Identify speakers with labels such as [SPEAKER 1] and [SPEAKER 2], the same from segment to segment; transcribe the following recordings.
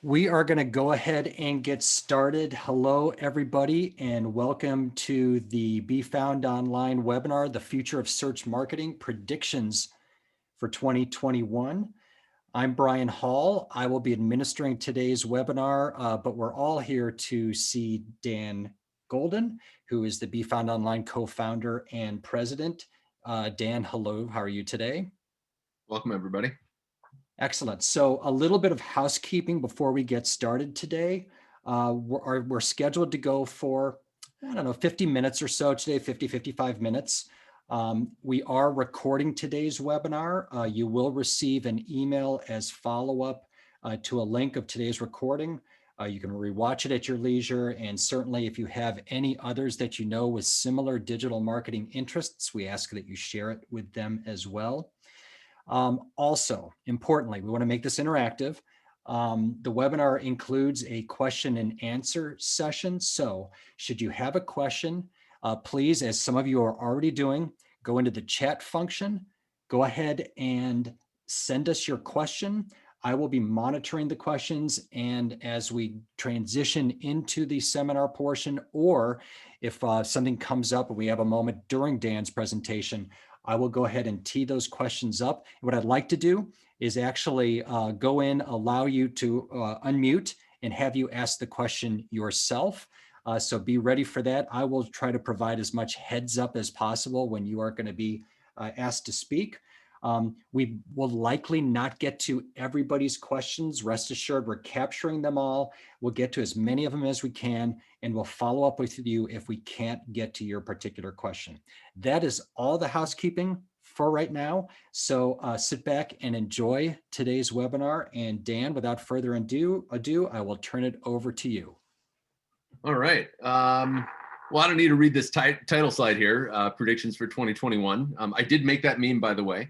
[SPEAKER 1] We are going to go ahead and get started. Hello, everybody, and welcome to the Be Found Online webinar, The Future of Search Marketing Predictions for 2021. I'm Brian Hall. I will be administering today's webinar, but we're all here to see Dan Golden, who is the Be Found Online co-founder and president. Dan, hello, how are you today?
[SPEAKER 2] Welcome, everybody.
[SPEAKER 1] Excellent. So a little bit of housekeeping before we get started today. We're scheduled to go for, 50 minutes or so today, 55 minutes. We are recording today's webinar. You will receive an email as follow-up to a link of today's recording. You can rewatch it at your leisure. And certainly if you have any others that you know with similar digital marketing interests, we ask that you share it with them as well. Also, importantly, we want to make this interactive. The webinar includes a question and answer session. So should you have a question, please, as some of you are already doing, go into the chat function, go ahead and send us your question. I will be monitoring the questions, and as we transition into the seminar portion, or if something comes up and we have a moment during Dan's presentation, I will go ahead and tee those questions up. What I'd like to do is actually go in, allow you to unmute and have you ask the question yourself. So be ready for that. I will try to provide as much heads up as possible when you are going to be asked to speak. We will likely not get to everybody's questions. Rest assured, we're capturing them all. We'll get to as many of them as we can, and we'll follow up with you if we can't get to your particular question. That is all the housekeeping for right now. So sit back and enjoy today's webinar. And Dan, without further ado, I will turn it over to you.
[SPEAKER 2] All right. Well, I don't need to read this title slide here, predictions for 2021. I did make that meme, by the way.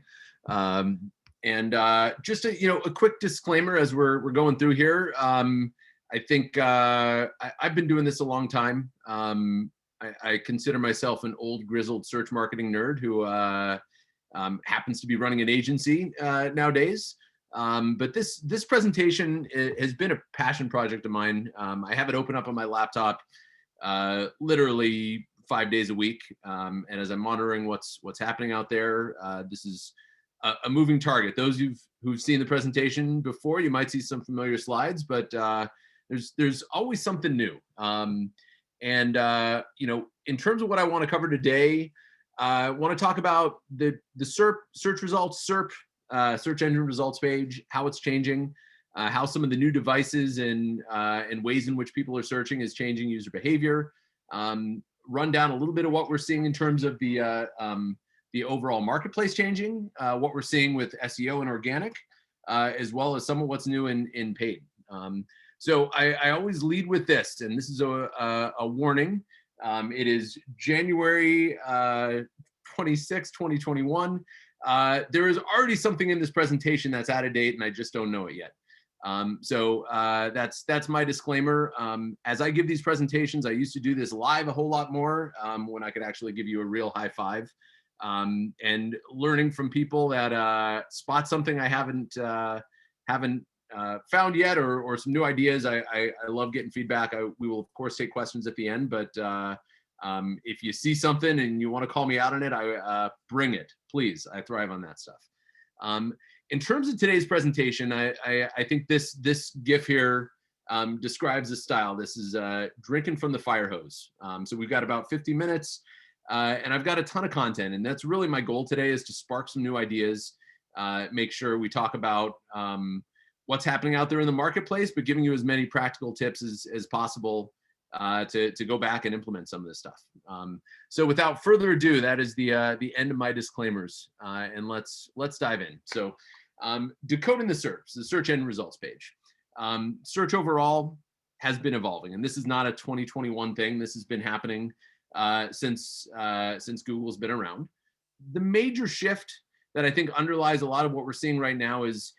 [SPEAKER 2] Just a quick disclaimer as we're going through here. I think I've been doing this a long time. I consider myself an old grizzled search marketing nerd who happens to be running an agency nowadays. But this presentation has been a passion project of mine. I have it open up on my laptop literally 5 days a week. And as I'm monitoring what's happening out there, this is a moving target. Those who've seen the presentation before, you might see some familiar slides, but there's always something new. In terms of what I want to cover today, I want to talk about the search results, search engine results page, how it's changing, how some of the new devices and ways in which people are searching is changing user behavior. Run down a little bit of what we're seeing in terms of the overall marketplace changing, what we're seeing with SEO and organic, as well as some of what's new in paid. So I always lead with this, and this is a warning. It is January 26, 2021. There is already something in this presentation that's out of date, and I just don't know it yet. That's my disclaimer. As I give these presentations, I used to do this live a whole lot more when I could actually give you a real high five. And learning from people that spot something I haven't found yet, or some new ideas. I love getting feedback. We will of course take questions at the end, but if you see something and you want to call me out on it, bring it, please. I thrive on that stuff. In terms of today's presentation, I think this GIF here describes the style. This is drinking from the fire hose. So we've got about 50 minutes. And I've got a ton of content, and that's really my goal today, is to spark some new ideas, make sure we talk about what's happening out there in the marketplace, but giving you as many practical tips as possible to go back and implement some of this stuff. So without further ado, that is the end of my disclaimers, and let's dive in. So decoding the search engine results page. Search overall has been evolving, and this is not a 2021 thing. This has been happening since Google's been around. The major shift that I think underlies a lot of what we're seeing right now is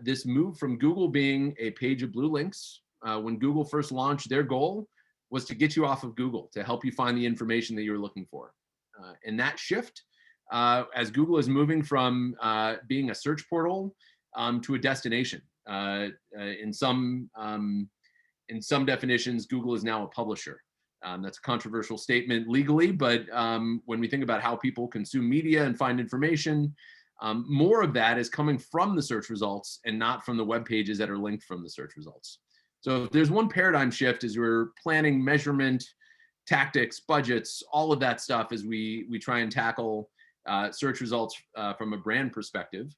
[SPEAKER 2] this move from Google being a page of blue links. When Google first launched, their goal was to get you off of Google, to help you find the information that you're looking for. And that shift, as Google is moving from being a search portal to a destination. In some definitions, Google is now a publisher. That's a controversial statement legally, but when we think about how people consume media and find information, more of that is coming from the search results and not from the web pages that are linked from the search results. So if there's one paradigm shift as we're planning measurement, tactics, budgets, all of that stuff as we try and tackle search results from a brand perspective,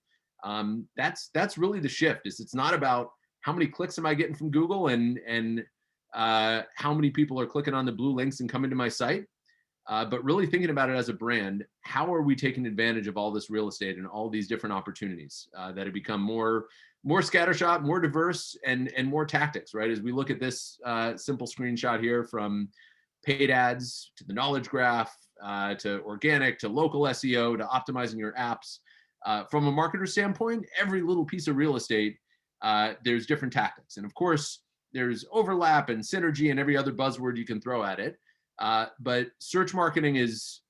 [SPEAKER 2] that's really the shift. It's not about how many clicks am I getting from Google and how many people are clicking on the blue links and coming to my site, but really thinking about it as a brand. How are we taking advantage of all this real estate and all these different opportunities that have become more scattershot, more diverse, and more tactics, right? As we look at this simple screenshot here, from paid ads to the knowledge graph to organic to local SEO to optimizing your apps. From a marketer standpoint, every little piece of real estate, there's different tactics. And of course, there's overlap and synergy and every other buzzword you can throw at it. But search marketing has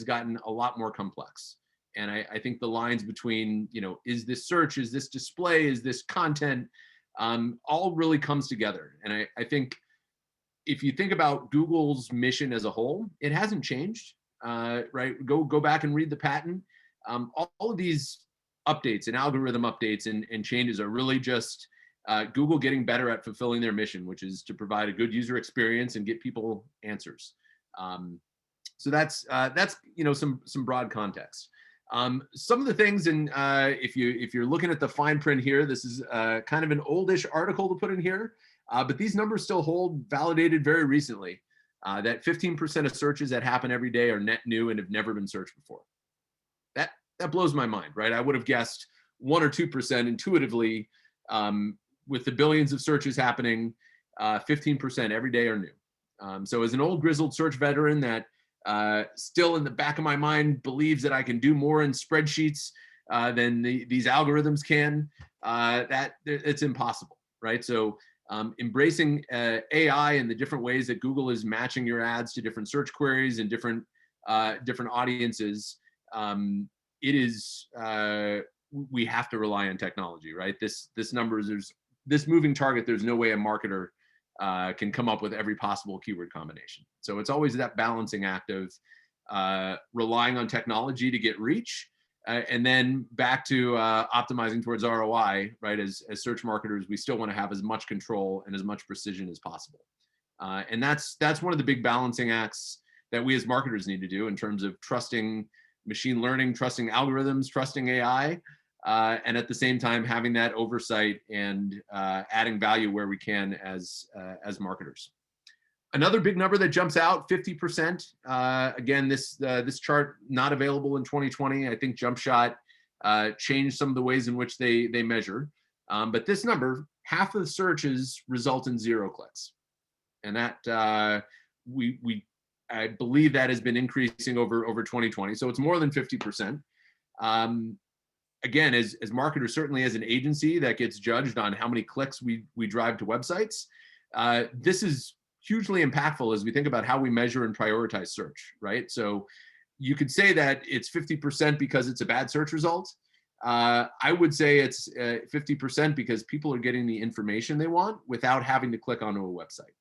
[SPEAKER 2] gotten a lot more complex. And I think the lines between, is this search, is this display, is this content, all really comes together. And I think if you think about Google's mission as a whole, it hasn't changed, right? Go back and read the patent. All of these updates and algorithm updates and changes are really just Google getting better at fulfilling their mission, which is to provide a good user experience and get people answers. So that's some broad context. Some of the things, and if you're looking at the fine print here, this is kind of an oldish article to put in here, but these numbers still hold, validated very recently. That 15% of searches that happen every day are net new and have never been searched before. That blows my mind, right? I would have guessed 1 or 2% intuitively. With the billions of searches happening, 15% every day are new. So as an old grizzled search veteran that still in the back of my mind believes that I can do more in spreadsheets than these algorithms can, it's impossible, right? So embracing AI and the different ways that Google is matching your ads to different search queries and different audiences, it is, we have to rely on technology, right? This moving target, there's no way a marketer can come up with every possible keyword combination. So it's always that balancing act of relying on technology to get reach, and then back to optimizing towards ROI, right? As search marketers, we still want to have as much control and as much precision as possible. And that's one of the big balancing acts that we as marketers need to do in terms of trusting machine learning, trusting algorithms, trusting AI, and at the same time having that oversight and adding value where we can as marketers. Another big number that jumps out, 50%. Again, this chart not available in 2020. I think JumpShot changed some of the ways in which they measure. But this number, half of the searches result in 0 clicks, and that I believe that has been increasing over 2020. So it's more than 50%. Again, as marketers, certainly as an agency that gets judged on how many clicks we drive to websites, this is hugely impactful as we think about how we measure and prioritize search, right? So you could say that it's 50% because it's a bad search result. I would say it's 50% because people are getting the information they want without having to click onto a website.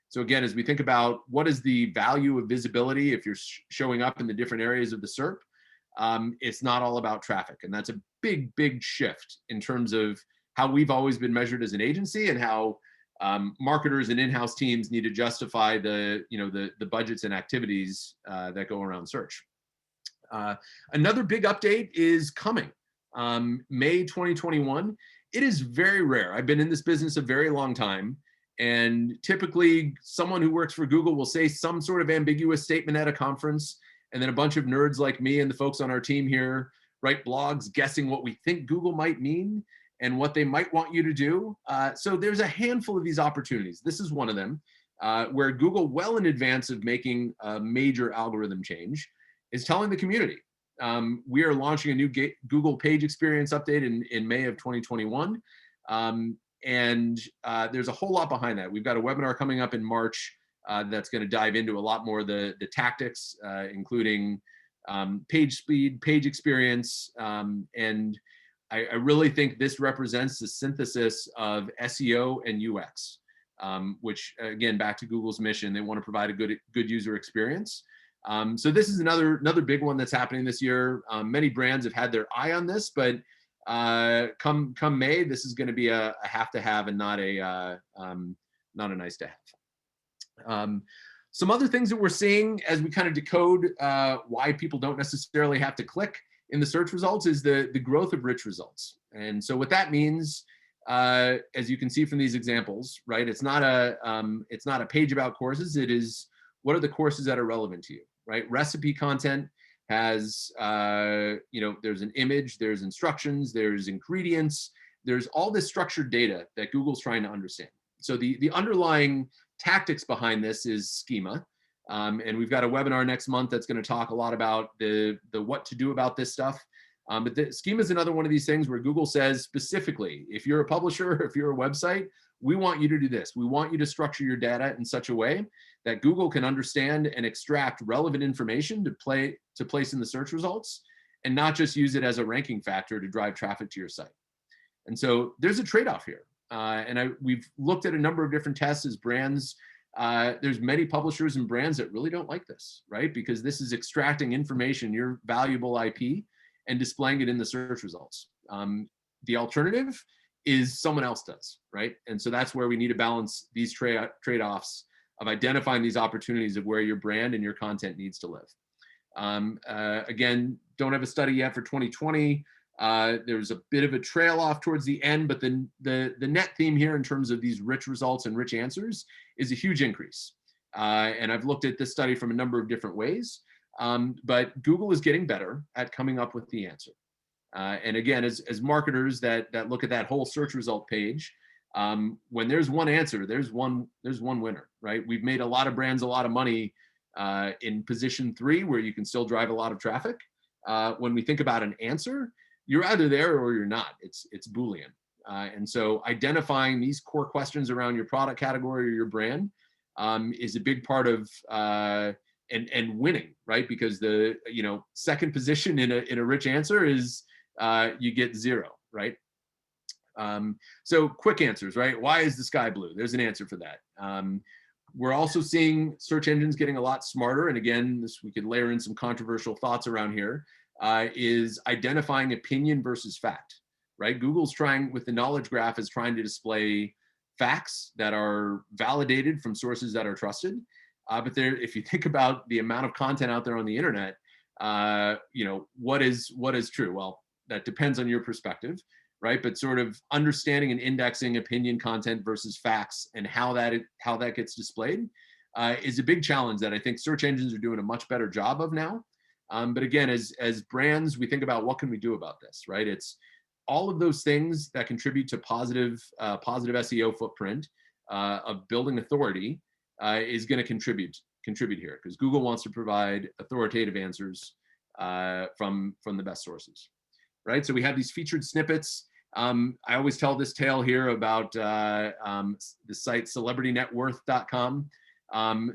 [SPEAKER 2] So again, as we think about what is the value of visibility if you're showing up in the different areas of the SERP, it's not all about traffic. And that's a big, big shift in terms of how we've always been measured as an agency and how marketers and in-house teams need to justify the budgets and activities that go around search. Another big update is coming. May 2021. It is very rare. I've been in this business a very long time. And typically someone who works for Google will say some sort of ambiguous statement at a conference. And then a bunch of nerds like me and the folks on our team here write blogs guessing what we think Google might mean and what they might want you to do. So there's a handful of these opportunities. This is one of them, where Google, well in advance of making a major algorithm change, is telling the community, we are launching a new Google page experience update in May of 2021. And there's a whole lot behind that. We've got a webinar coming up in March that's going to dive into a lot more of the tactics, including page speed, page experience, and I really think this represents the synthesis of SEO and UX, which again, back to Google's mission, they want to provide a good user experience. So this is another big one that's happening this year. Many brands have had their eye on this, but come May, this is going to be a have to have and not a nice to have. Some other things that we're seeing as we kind of decode why people don't necessarily have to click in the search results is the growth of rich results. And so what that means, as you can see from these examples, right? It's not a page about courses. It is, what are the courses that are relevant to you, right? Recipe content has, there's an image, there's instructions, there's ingredients, there's all this structured data that Google's trying to understand. So the underlying tactics behind this is schema. And we've got a webinar next month that's going to talk a lot about the what to do about this stuff. But the schema is another one of these things where Google says specifically, if you're a publisher, if you're a website, we want you to do this. We want you to structure your data in such a way that Google can understand and extract relevant information to place in the search results, and not just use it as a ranking factor to drive traffic to your site. And so there's a trade-off here. We've looked at a number of different tests as brands. There's many publishers and brands that really don't like this, right? Because this is extracting information, your valuable IP, and displaying it in the search results. The alternative is someone else does, right? And so that's where we need to balance these trade-offs of identifying these opportunities of where your brand and your content needs to live. Again, don't have a study yet for 2020. There's a bit of a trail off towards the end, but the net theme here in terms of these rich results and rich answers is a huge increase. And I've looked at this study from a number of different ways, but Google is getting better at coming up with the answer. And again, as marketers that look at that whole search result page, when there's one answer, there's one winner, right? We've made a lot of brands a lot of money in position 3, where you can still drive a lot of traffic. When we think about an answer, you're either there or you're not. It's Boolean. And so identifying these core questions around your product category or your brand is a big part of and winning, right? Because the second position in a rich answer is you get 0, right? So quick answers, right? Why is the sky blue? There's an answer for that. We're also seeing search engines getting a lot smarter. And again, we could layer in some controversial thoughts around here, is identifying opinion versus fact, right? Google's trying, with the knowledge graph, is trying to display facts that are validated from sources that are trusted. But if you think about the amount of content out there on the internet, what is true? Well, that depends on your perspective, right? But sort of understanding and indexing opinion content versus facts and how that gets displayed is a big challenge that I think search engines are doing a much better job of now. But again, as brands, we think about what can we do about this, right? It's all of those things that contribute to positive SEO footprint of building authority is going to contribute here, because Google wants to provide authoritative answers from the best sources, right? So we have these featured snippets. I always tell this tale here about the site celebritynetworth.com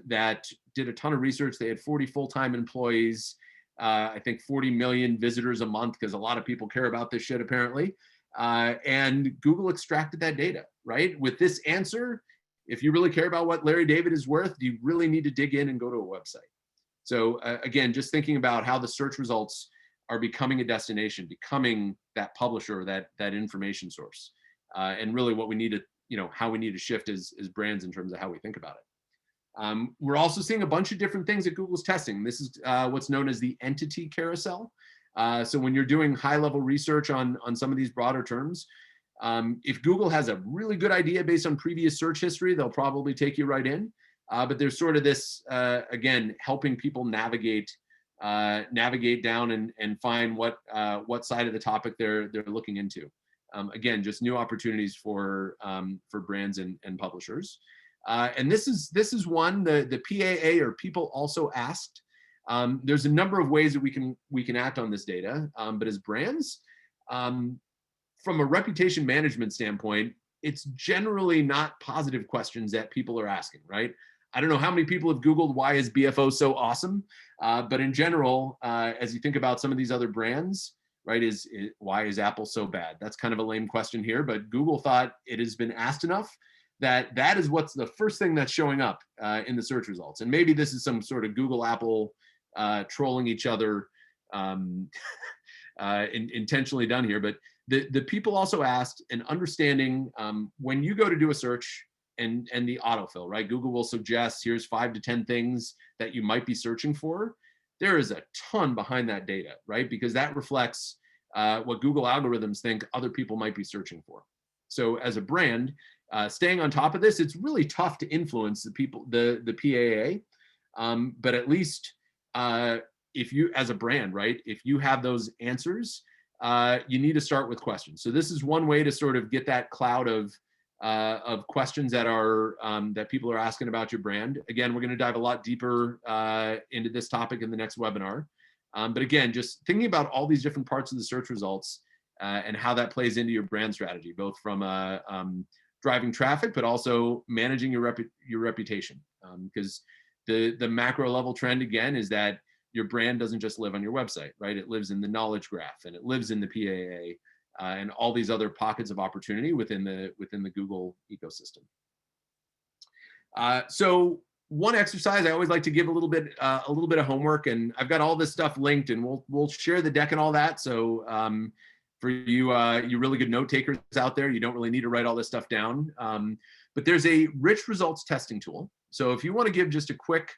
[SPEAKER 2] that did a ton of research. They had 40 full-time employees. I think 40 million visitors a month, because a lot of people care about this shit apparently. And Google extracted that data, right? With this answer, if you really care about what Larry David is worth, you really need to dig in and go to a website. So again, just thinking about how the search results are becoming a destination, becoming that publisher, that information source, and really what we need to, how we need to shift as brands in terms of how we think about it. We're also seeing a bunch of different things that Google's testing. This is what's known as the entity carousel. So when you're doing high-level research on some of these broader terms, if Google has a really good idea based on previous search history, they'll probably take you right in. But there's sort of this, again, helping people navigate down and find what side of the topic they're looking into. Again, just new opportunities for brands and publishers. And this is one, the PAA, or People Also Asked. There's a number of ways that we can act on this data, but as brands, from a reputation management standpoint, it's generally not positive questions that people are asking, right? I don't know how many people have Googled, why is BFO so awesome? But in general, as you think about some of these other brands, right? Why is Apple so bad? That's kind of a lame question here, but Google thought it has been asked enough that that is what's the first thing that's showing up in the search results. And maybe this is some sort of Google Apple trolling each other um, intentionally done here, but the people also asked and understanding when you go to do a search and the autofill, right? Google will suggest here's 5 to 10 things that you might be searching for. There is a ton behind that data, right? Because that reflects what Google algorithms think other people might be searching for. So as a brand, staying on top of this, it's really tough to influence the people, the PAA, but at least if you, as a brand, right, if you have those answers, you need to start with questions. So this is one way to sort of get that cloud of questions that are that people are asking about your brand. Again, we're going to dive a lot deeper into this topic in the next webinar. But again, just thinking about all these different parts of the search results and how that plays into your brand strategy, both from driving traffic, but also managing your reputation. Because the macro level trend again is that your brand doesn't just live on your website, right? It lives in the knowledge graph and it lives in the PAA and all these other pockets of opportunity within the Google ecosystem. So one exercise I always like to give a little bit of homework, and I've got all this stuff linked, and we'll share the deck and all that. So for you you really good note takers out there, you don't really need to write all this stuff down. But there's a rich results testing tool. So if you want to give just a quick,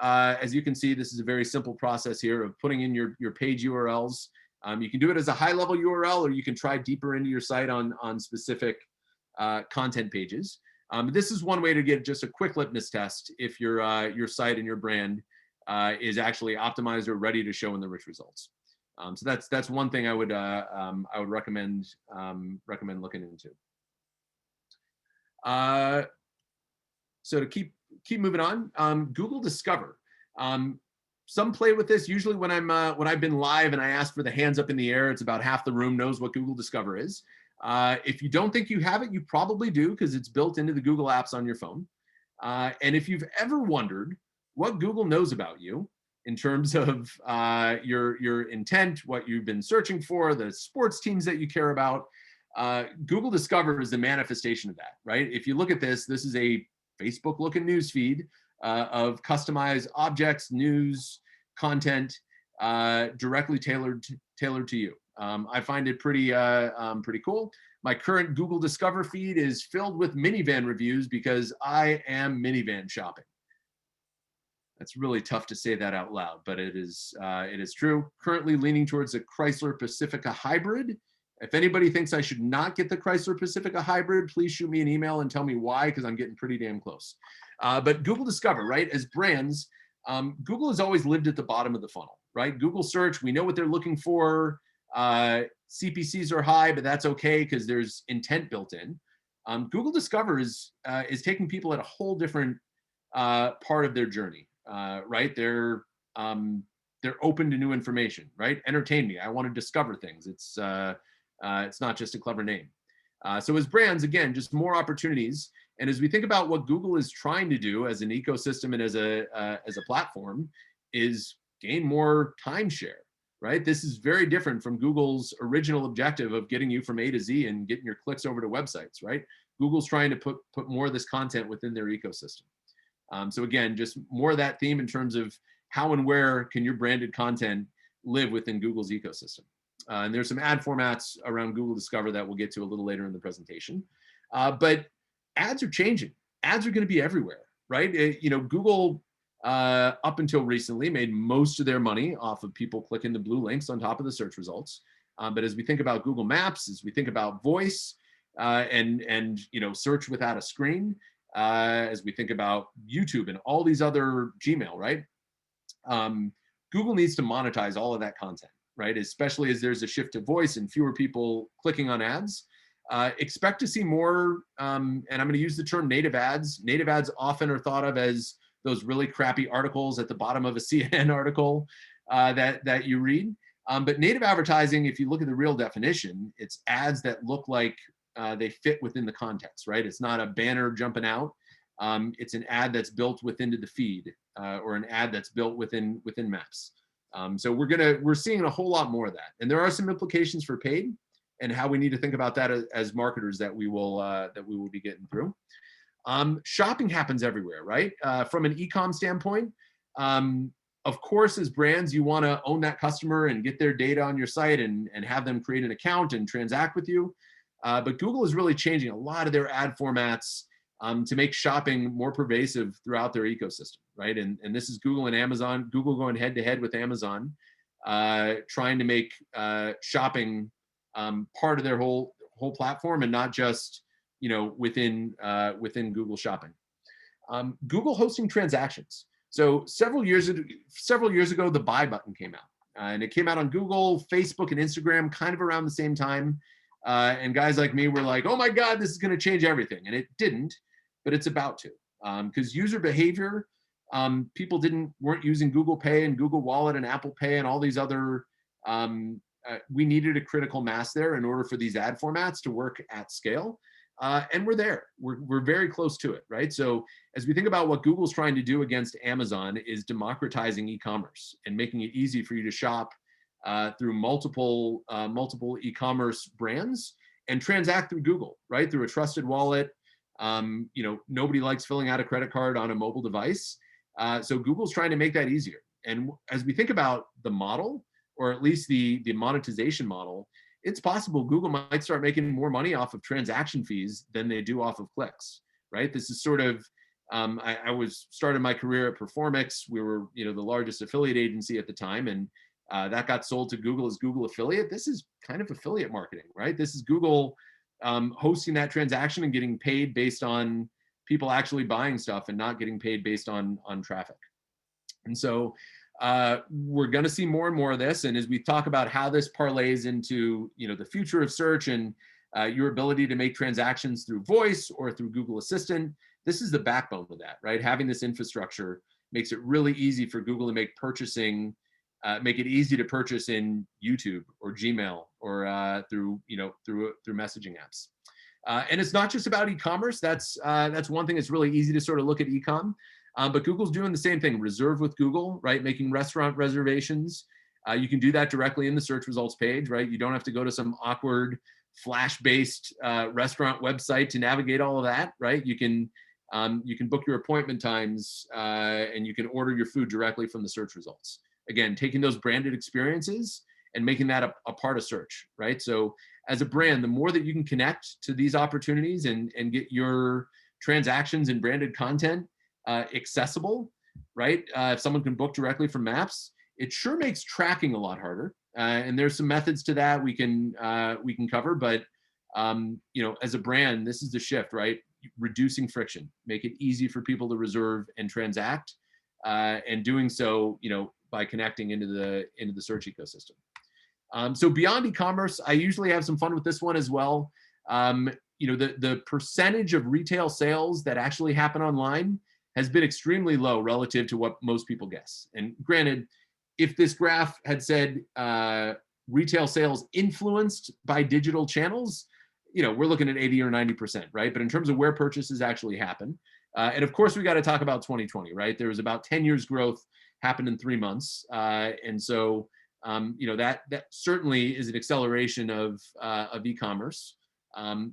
[SPEAKER 2] as you can see, this is a very simple process here of putting in your page URLs. You can do it as a high-level URL, or you can try deeper into your site on specific content pages. This is one way to get just a quick litmus test if your site and your brand is actually optimized or ready to show in the rich results. So that's one thing I would recommend looking into. So to keep moving on, Google Discover. Some play with this. Usually when I've been live and I ask for the hands up in the air, it's about half the room knows what Google Discover is. If you don't think you have it, you probably do, because it's built into the Google apps on your phone. And if you've ever wondered what Google knows about you in terms of your intent, what you've been searching for, the sports teams that you care about, Google Discover is the manifestation of that, right? If you look at this, this is a Facebook-looking news feed of customized objects, news, content, directly tailored to you. I find it pretty cool. My current Google Discover feed is filled with minivan reviews because I am minivan shopping. That's really tough to say that out loud, but it is true. Currently leaning towards a Chrysler Pacifica hybrid. If anybody thinks I should not get the Chrysler Pacifica hybrid, please shoot me an email and tell me why, because I'm getting pretty damn close. But Google Discover, right? As brands, Google has always lived at the bottom of the funnel, right? Google search, we know what they're looking for. CPCs are high, but that's okay because there's intent built in. Google Discover is taking people at a whole different part of their journey, right? They're open to new information, right? Entertain me. I want to discover things. It's not just a clever name. So as brands, again, just more opportunities. And as we think about what Google is trying to do as an ecosystem and as a platform, is gain more timeshare, right? This is very different from Google's original objective of getting you from A to Z and getting your clicks over to websites, right? Google's trying to put more of this content within their ecosystem. So again, just more of that theme in terms of how and where can your branded content live within Google's ecosystem. And there's some ad formats around Google Discover that we'll get to a little later in the presentation. But ads are changing. Ads are going to be everywhere, right? Google, up until recently, made most of their money off of people clicking the blue links on top of the search results. But as we think about Google Maps, as we think about voice and search without a screen, as we think about YouTube and all these other Gmail, right? Google needs to monetize all of that content, right? Especially as there's a shift to voice and fewer people clicking on ads. Expect to see more, and I'm going to use the term native ads. Native ads often are thought of as those really crappy articles at the bottom of a CNN article that you read. But native advertising, if you look at the real definition, it's ads that look like they fit within the context, right? It's not a banner jumping out. It's an ad that's built within the feed or an ad that's built within Maps. So we're seeing a whole lot more of that, and there are some implications for paid and how we need to think about that as marketers that we will be getting through. Shopping happens everywhere, right? From an e-com standpoint, of course, as brands, you want to own that customer and get their data on your site and have them create an account and transact with you. But Google is really changing a lot of their ad formats to make shopping more pervasive throughout their ecosystem, right? And this is Google and Amazon, Google going head to head with Amazon, trying to make shopping part of their whole platform and not just within Google Shopping. Google hosting transactions. So several years ago, the buy button came out, and it came out on Google, Facebook, and Instagram kind of around the same time. And guys like me were like, "Oh my God, this is going to change everything," and it didn't, but it's about to, because user behavior, people weren't using Google Pay and Google Wallet and Apple Pay and all these other. We needed a critical mass there in order for these ad formats to work at scale. And we're there. We're very close to it, right? So as we think about what Google's trying to do against Amazon is democratizing e-commerce and making it easy for you to shop through multiple e-commerce brands and transact through Google, right? Through a trusted wallet. Nobody likes filling out a credit card on a mobile device. So Google's trying to make that easier. And as we think about the model, or at least the monetization model, it's possible Google might start making more money off of transaction fees than they do off of clicks, right? This is sort of, I was started my career at Performix. We were, the largest affiliate agency at the time, and that got sold to Google as Google Affiliate. This is kind of affiliate marketing, right? This is Google hosting that transaction and getting paid based on people actually buying stuff and not getting paid based on traffic. And so we're going to see more and more of this. And as we talk about how this parlays into, the future of search and your ability to make transactions through voice or through Google Assistant, this is the backbone of that, right? Having this infrastructure makes it really easy for Google to make it easy to purchase in YouTube or Gmail or through messaging apps. And it's not just about e-commerce. That's one thing that's really easy to sort of look at e-com. But Google's doing the same thing, Reserve with Google, right? Making restaurant reservations. You can do that directly in the search results page, right? You don't have to go to some awkward Flash-based restaurant website to navigate all of that, right? You can book your appointment times and you can order your food directly from the search results. Again, taking those branded experiences and making that a part of search, right? So as a brand, the more that you can connect to these opportunities and get your transactions and branded content accessible, right? If someone can book directly from Maps, it sure makes tracking a lot harder. And there's some methods to that we can cover, but as a brand, this is the shift, right? Reducing friction, make it easy for people to reserve and transact, and doing so, by connecting into the search ecosystem. So beyond e-commerce, I usually have some fun with this one as well. The percentage of retail sales that actually happen online has been extremely low relative to what most people guess. And granted, if this graph had said retail sales influenced by digital channels, we're looking at 80 or 90%, right? But in terms of where purchases actually happen, and of course we got to talk about 2020, right? There was about 10 years growth happened in 3 months, and so that certainly is an acceleration of e-commerce.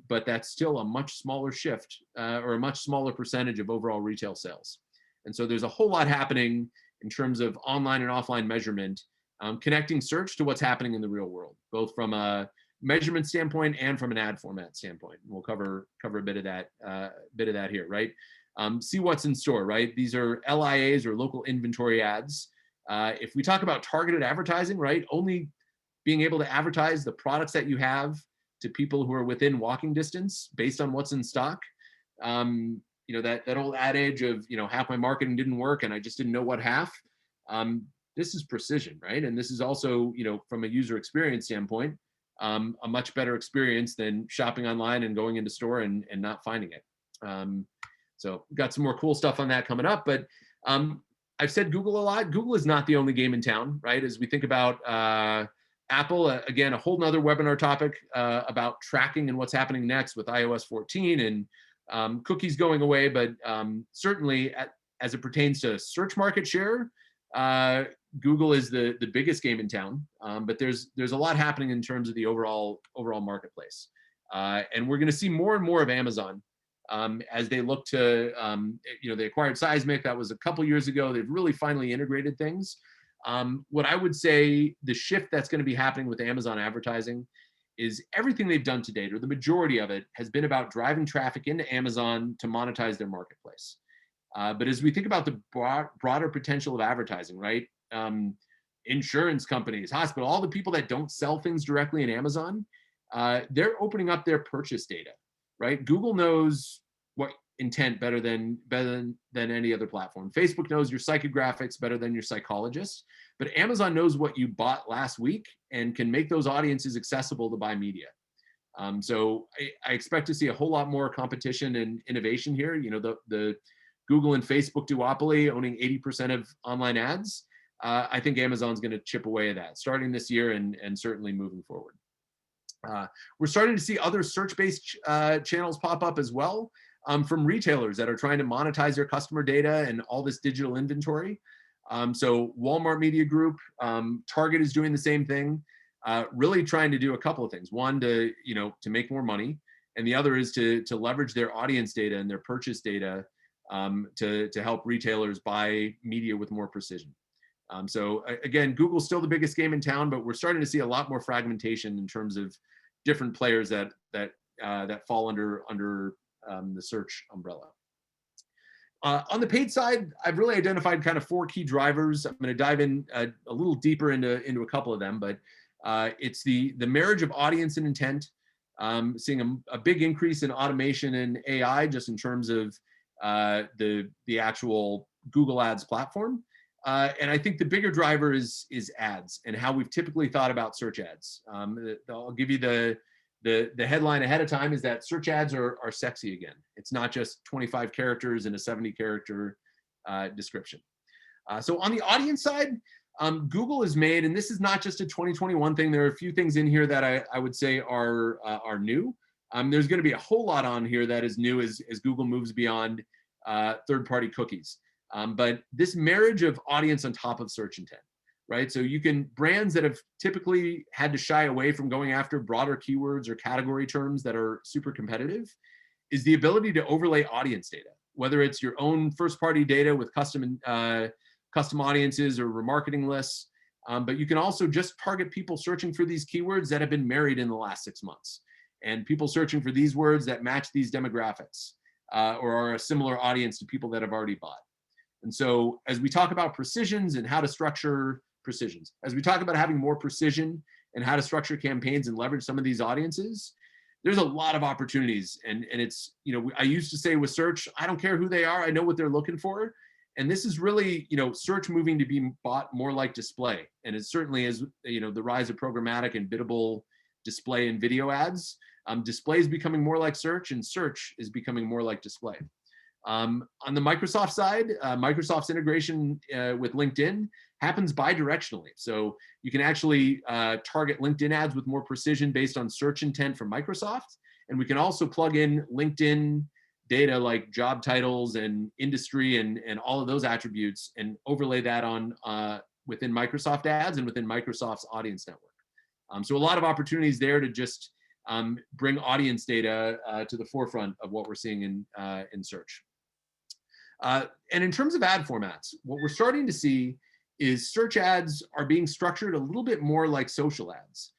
[SPEAKER 2] But that's still a much smaller shift or a much smaller percentage of overall retail sales. And so there's a whole lot happening in terms of online and offline measurement, connecting search to what's happening in the real world, both from a measurement standpoint and from an ad format standpoint. And we'll cover a bit of that here, right? See what's in store, right? These are LIAs or local inventory ads. If we talk about targeted advertising, right? Only being able to advertise the products that you have to people who are within walking distance based on what's in stock. That old adage of, half my marketing didn't work and I just didn't know what half. This is precision, right? And this is also, from a user experience standpoint, a much better experience than shopping online and going into store and not finding it. So got some more cool stuff on that coming up, but I've said Google a lot. Google is not the only game in town, right? As we think about Apple, again, a whole nother webinar topic about tracking and what's happening next with iOS 14 and cookies going away. But certainly as it pertains to search market share, Google is the biggest game in town, but there's a lot happening in terms of the overall marketplace, and we're going to see more and more of Amazon as they look to, they acquired Seismic. That was a couple years ago. They've really finally integrated things. What I would say the shift that's going to be happening with Amazon advertising is everything they've done to date, or the majority of it, has been about driving traffic into Amazon to monetize their marketplace. But as we think about the broader potential of advertising, right? Insurance companies, hospital, all the people that don't sell things directly in Amazon, they're opening up their purchase data, right? Google knows what intent better than any other platform. Facebook knows your psychographics better than your psychologist, but Amazon knows what you bought last week and can make those audiences accessible to buy media. So I expect to see a whole lot more competition and innovation here. The Google and Facebook duopoly owning 80% of online ads. I think Amazon's going to chip away at that starting this year and certainly moving forward. We're starting to see other search-based channels pop up as well, from retailers that are trying to monetize their customer data and all this digital inventory. So Walmart Media Group, Target is doing the same thing, really trying to do a couple of things. One, to make more money, and the other is to leverage their audience data and their purchase data to help retailers buy media with more precision. So again, Google's still the biggest game in town, but we're starting to see a lot more fragmentation in terms of different players that fall under the search umbrella. On the paid side, I've really identified kind of 4 key drivers. I'm going to dive in a little deeper into a couple of them, but it's the marriage of audience and intent. Seeing a big increase in automation and AI just in terms of the actual Google Ads platform. And I think the bigger driver is ads and how we've typically thought about search ads. I'll give you the headline ahead of time is that search ads are sexy again. It's not just 25 characters and a 70 character description. So on the audience side, Google has made, and this is not just a 2021 thing, there are a few things in here that I would say are new. There's going to be a whole lot on here that is new as Google moves beyond third-party cookies. But this marriage of audience on top of search intent, right? So brands that have typically had to shy away from going after broader keywords or category terms that are super competitive, is the ability to overlay audience data, whether it's your own first-party data with custom audiences or remarketing lists. But you can also just target people searching for these keywords that have been married in the last 6 months, and people searching for these words that match these demographics or are a similar audience to people that have already bought. And so as we talk about precisions and how to structure precisions, as we talk about having more precision and how to structure campaigns and leverage some of these audiences, there's a lot of opportunities. And it's, I used to say with search, I don't care who they are, I know what they're looking for. And this is really, search moving to be bought more like display. And it certainly is, the rise of programmatic and biddable display and video ads. Display is becoming more like search, and search is becoming more like display. On the Microsoft side, Microsoft's integration with LinkedIn happens bidirectionally. So you can actually target LinkedIn ads with more precision based on search intent from Microsoft. And we can also plug in LinkedIn data like job titles and industry and all of those attributes and overlay that on within Microsoft ads and within Microsoft's audience network. So a lot of opportunities there to just bring audience data to the forefront of what we're seeing in search. And in terms of ad formats, what we're starting to see is search ads are being structured a little bit more like social ads.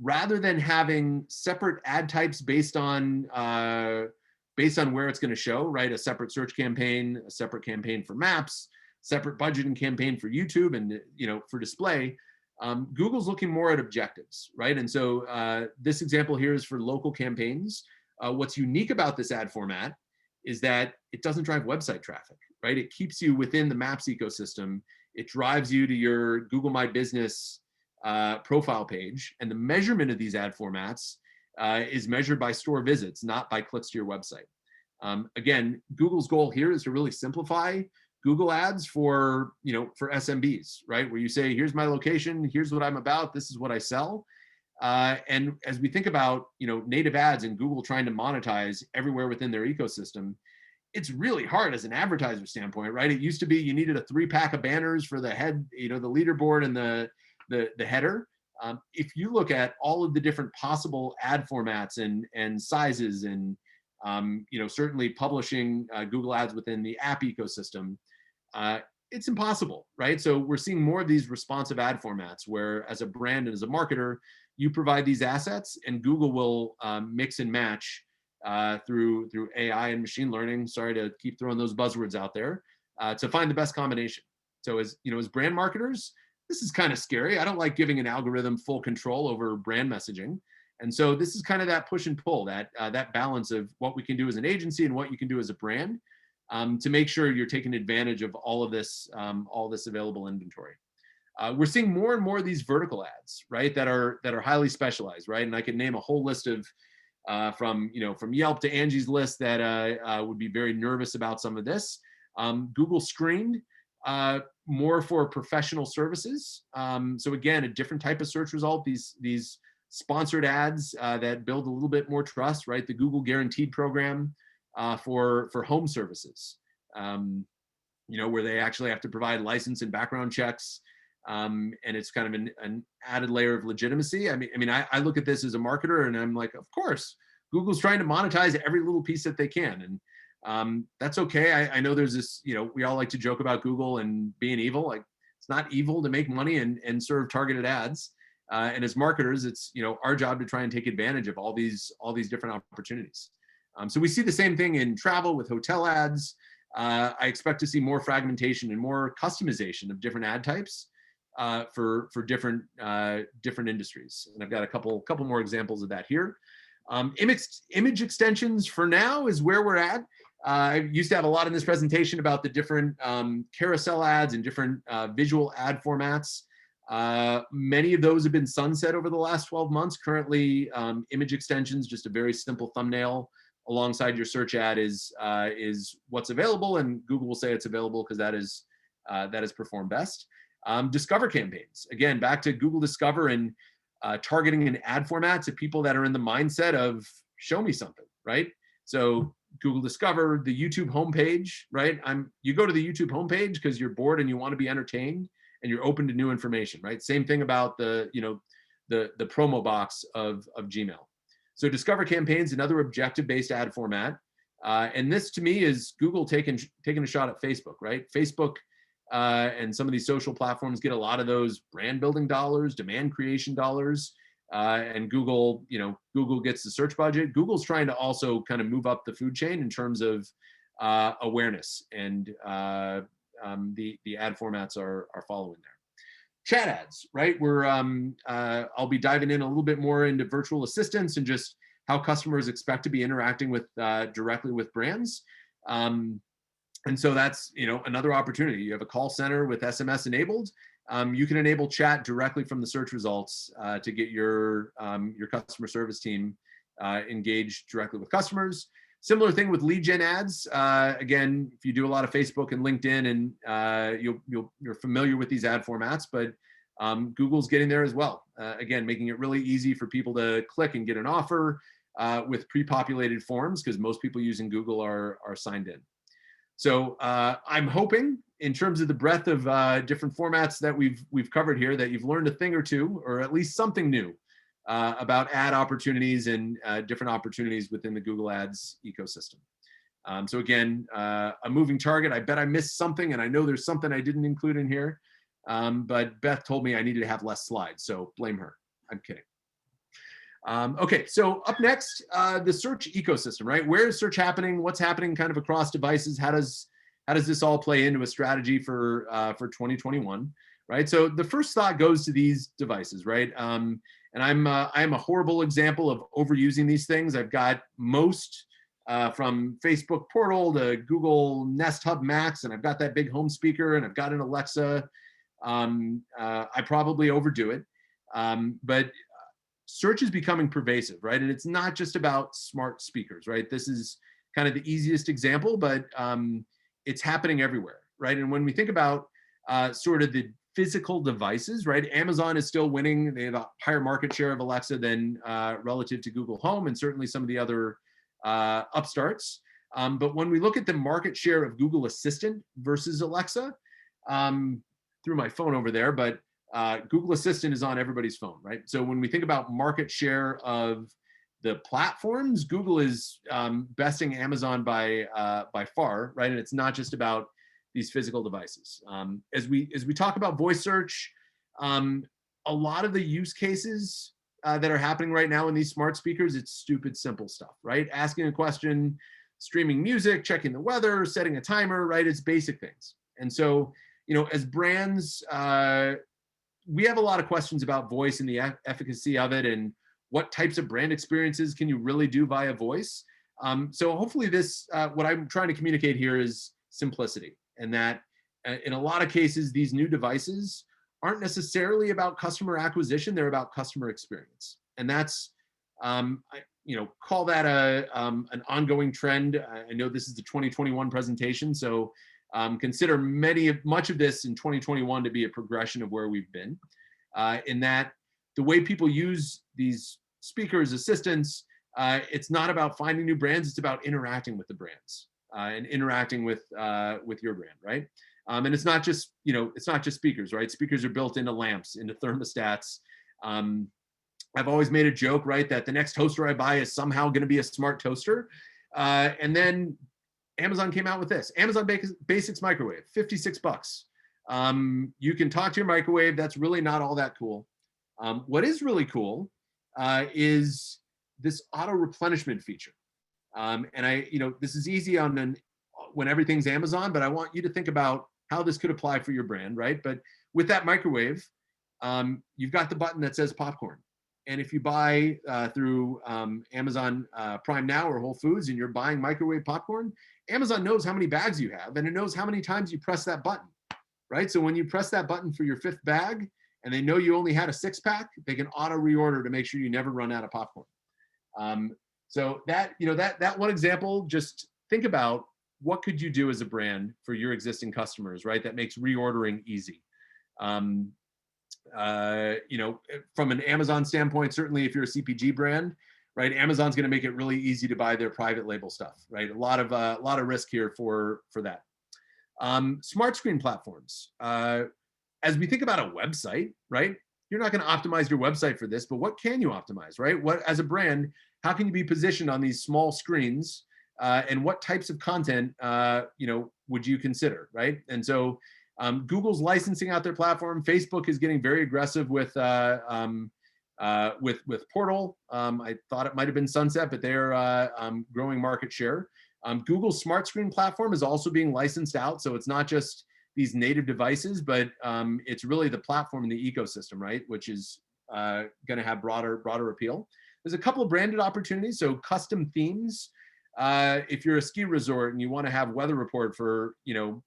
[SPEAKER 2] Rather than having separate ad types based on where it's going to show, right? A separate search campaign, a separate campaign for maps, separate budgeting campaign for YouTube and for display. Google's looking more at objectives, right? And so this example here is for local campaigns. What's unique about this ad format is that it doesn't drive website traffic, right? It keeps you within the Maps ecosystem. It drives you to your Google My Business profile page. And the measurement of these ad formats is measured by store visits, not by clicks to your website. Again, Google's goal here is to really simplify Google ads for SMBs, right? Where you say, here's my location, here's what I'm about, this is what I sell. And as we think about native ads and Google trying to monetize everywhere within their ecosystem, it's really hard as an advertiser standpoint, right? It used to be you needed a 3-pack of banners for the head, the leaderboard and the header. If you look at all of the different possible ad formats and sizes and certainly publishing Google Ads within the app ecosystem, uh, it's impossible, right? So we're seeing more of these responsive ad formats where, as a brand and as a marketer, you provide these assets, and Google will mix and match through AI and machine learning. Sorry to keep throwing those buzzwords out there, to find the best combination. So as as brand marketers, this is kind of scary. I don't like giving an algorithm full control over brand messaging. And so this is kind of that push and pull, that balance of what we can do as an agency and what you can do as a brand, to make sure you're taking advantage of all this available inventory. We're seeing more and more of these vertical ads, right, that are highly specialized, right? And I could name a whole list of from Yelp to Angie's List that would be very nervous about some of this. Google screened more for professional services. So again, a different type of search result. These sponsored ads that build a little bit more trust, right? The Google Guaranteed program for home services, where they actually have to provide license and background checks. And it's kind of an added layer of legitimacy. I look at this as a marketer and I'm like, of course, Google's trying to monetize every little piece that they can. And that's okay. I know there's this, we all like to joke about Google and being evil. Like, it's not evil to make money and serve targeted ads. And as marketers, it's, our job to try and take advantage of all these different opportunities. So we see the same thing in travel with hotel ads. I expect to see more fragmentation and more customization of different ad types for different industries. And I've got a couple more examples of that here. Image extensions for now is where we're at. I used to have a lot in this presentation about the different carousel ads and different visual ad formats. Many of those have been sunset over the last 12 months. Currently, image extensions, just a very simple thumbnail alongside your search ad is what's available, and Google will say it's available because that has performed best. Discover campaigns, again, back to Google Discover and targeting an ad format to people that are in the mindset of show me something, right? So Google Discover, the YouTube homepage, right? You go to the YouTube homepage because you're bored and you want to be entertained and you're open to new information, right? Same thing about the promo box of Gmail. So Discover campaigns, another objective-based ad format. And this to me is Google taking a shot at Facebook, right? Facebook and some of these social platforms get a lot of those brand building dollars, demand creation dollars, and Google gets the search budget. Google's trying to also kind of move up the food chain in terms of awareness, and the ad formats are following there. Chat ads, right? I'll be diving in a little bit more into virtual assistants and just how customers expect to be interacting with directly with brands. And so that's another opportunity. You have a call center with SMS enabled. You can enable chat directly from the search results to get your customer service team engaged directly with customers. Similar thing with lead gen ads. Again, if you do a lot of Facebook and LinkedIn, and you're familiar with these ad formats, but Google's getting there as well. Again, making it really easy for people to click and get an offer with pre-populated forms, because most people using Google are signed in. So I'm hoping, in terms of the breadth of different formats that we've covered here, that you've learned a thing or two, or at least something new about ad opportunities and different opportunities within the Google Ads ecosystem. So again, a moving target. I bet I missed something, and I know there's something I didn't include in here, but Beth told me I needed to have less slides, so blame her. I'm kidding. Okay, so up next, the search ecosystem, right? Where is search happening? What's happening kind of across devices? How does this all play into a strategy for 2021, right? So the first thought goes to these devices, right? And I'm a horrible example of overusing these things. I've got most from Facebook Portal to Google Nest Hub Max, and I've got that big home speaker, and I've got an Alexa. I probably overdo it, but search is becoming pervasive, right? And it's not just about smart speakers, right? This is kind of the easiest example, but it's happening everywhere, right? And when we think about sort of the physical devices, right? Amazon is still winning. They have a higher market share of Alexa than relative to Google Home, and certainly some of the other upstarts. But when we look at the market share of Google Assistant versus Alexa, through my phone over there, but Google Assistant is on everybody's phone, right? So when we think about market share of the platforms, Google is besting Amazon by far, right? And it's not just about these physical devices. As we talk about voice search, a lot of the use cases that are happening right now in these smart speakers, it's stupid simple stuff, right? Asking a question, streaming music, checking the weather, setting a timer, right? It's basic things. And so, as brands, we have a lot of questions about voice and the efficacy of it, and what types of brand experiences can you really do via voice. So hopefully this, what I'm trying to communicate here is simplicity, and that in a lot of cases, these new devices aren't necessarily about customer acquisition, they're about customer experience. And that's, call that an ongoing trend. I know this is the 2021 presentation, so consider much of this in 2021 to be a progression of where we've been, in that the way people use these speakers, assistants, it's not about finding new brands, it's about interacting with the brands and interacting with your brand, right? And it's not just, it's not just speakers, right? Speakers are built into lamps, into thermostats. I've always made a joke, right, that the next toaster I buy is somehow going to be a smart toaster. And then Amazon came out with this, Amazon Basics microwave, 56 bucks. You can talk to your microwave. That's really not all that cool. What is really cool is this auto replenishment feature. And this is easy when everything's Amazon, but I want you to think about how this could apply for your brand, right? But with that microwave, you've got the button that says popcorn. And if you buy through Amazon Prime Now or Whole Foods and you're buying microwave popcorn, Amazon knows how many bags you have, and it knows how many times you press that button, right? So when you press that button for your 5th bag and they know you only had a 6-pack, they can auto reorder to make sure you never run out of popcorn. So that one example, just think about what could you do as a brand for your existing customers, right? That makes reordering easy. From an Amazon standpoint, certainly if you're a CPG brand, right, Amazon's going to make it really easy to buy their private label stuff, right? A lot of risk here for that. Smart screen platforms. As we think about a website, right, you're not going to optimize your website for this, but what can you optimize, right? What, as a brand, how can you be positioned on these small screens, and what types of content, would you consider, right? And so Google's licensing out their platform. Facebook is getting very aggressive with Portal. I thought it might have been Sunset, but they're growing market share. Google's smart screen platform is also being licensed out, so it's not just these native devices, but it's really the platform and the ecosystem, right, which is going to have broader appeal. There's a couple of branded opportunities, so custom themes. If you're a ski resort and you want to have weather report for, with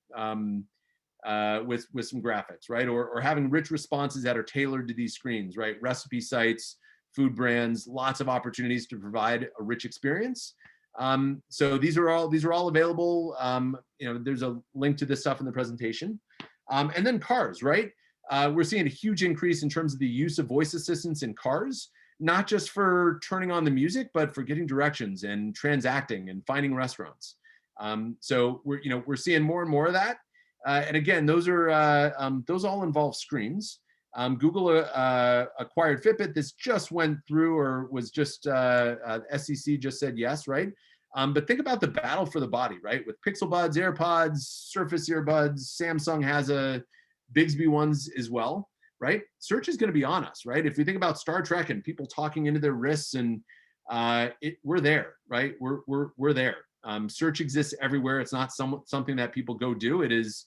[SPEAKER 2] some graphics, right? Or having rich responses that are tailored to these screens, right? Recipe sites, food brands, lots of opportunities to provide a rich experience. So these are all available. There's a link to this stuff in the presentation. And then cars, right? We're seeing a huge increase in terms of the use of voice assistants in cars, not just for turning on the music, but for getting directions and transacting and finding restaurants. So we're seeing more and more of that. And again, those all involve screens. Google acquired Fitbit. This just went through, or was just SEC just said yes, right? But think about the battle for the body, right? With Pixel Buds, AirPods, Surface earbuds, Samsung has a Bigsby ones as well, right? Search is going to be on us, right? If we think about Star Trek and people talking into their wrists, and we're there, right? We're there. Search exists everywhere. It's not something that people go do. It is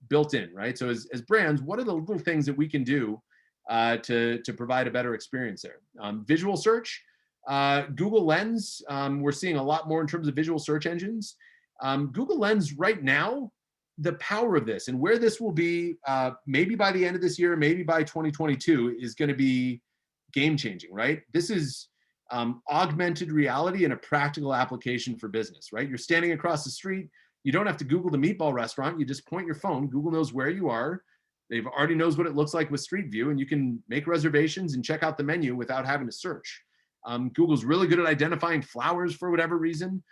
[SPEAKER 2] built in, right? So as brands, what are the little things that we can do to provide a better experience there? Visual search, Google Lens, we're seeing a lot more in terms of visual search engines. Google Lens right now, the power of this and where this will be, maybe by the end of this year, maybe by 2022, is going to be game changing, right? This is augmented reality and a practical application for business, right? You're standing across the street. You don't have to Google the meatball restaurant. You just point your phone. Google knows where you are. They've already knows what it looks like with Street View, and you can make reservations and check out the menu without having to search. Google's really good at identifying flowers for whatever reason.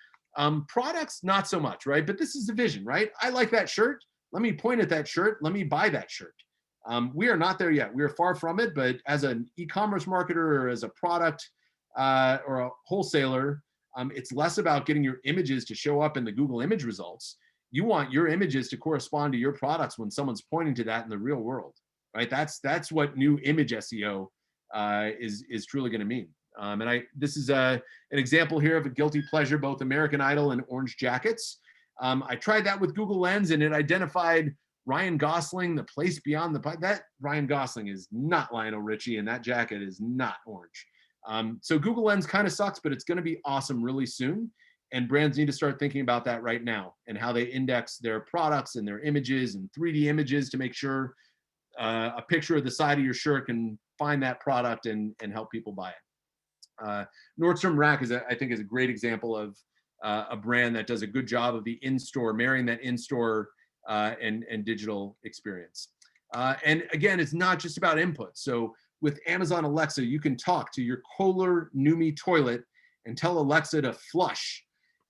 [SPEAKER 2] Products, not so much, right? But this is the vision, right? I like that shirt. Let me point at that shirt. Let me buy that shirt. We are not there yet. We are far from it. But as an e-commerce marketer or as a product or a wholesaler, it's less about getting your images to show up in the Google image results. You want your images to correspond to your products when someone's pointing to that in the real world, right? That's what new image SEO is truly going to mean. This is an example here of a guilty pleasure, both American Idol and Orange Jackets. I tried that with Google Lens, and it identified Ryan Gosling, The Place Beyond the. That Ryan Gosling is not Lionel Richie, and that jacket is not orange. So Google Lens kind of sucks, but it's going to be awesome really soon. And brands need to start thinking about that right now and how they index their products and their images and 3D images to make sure a picture of the side of your shirt can find that product and help people buy it. Nordstrom Rack I think is a great example of a brand that does a good job of the in-store, marrying that in-store and digital experience. And again, it's not just about input. So with Amazon Alexa, you can talk to your Kohler Numi toilet and tell Alexa to flush.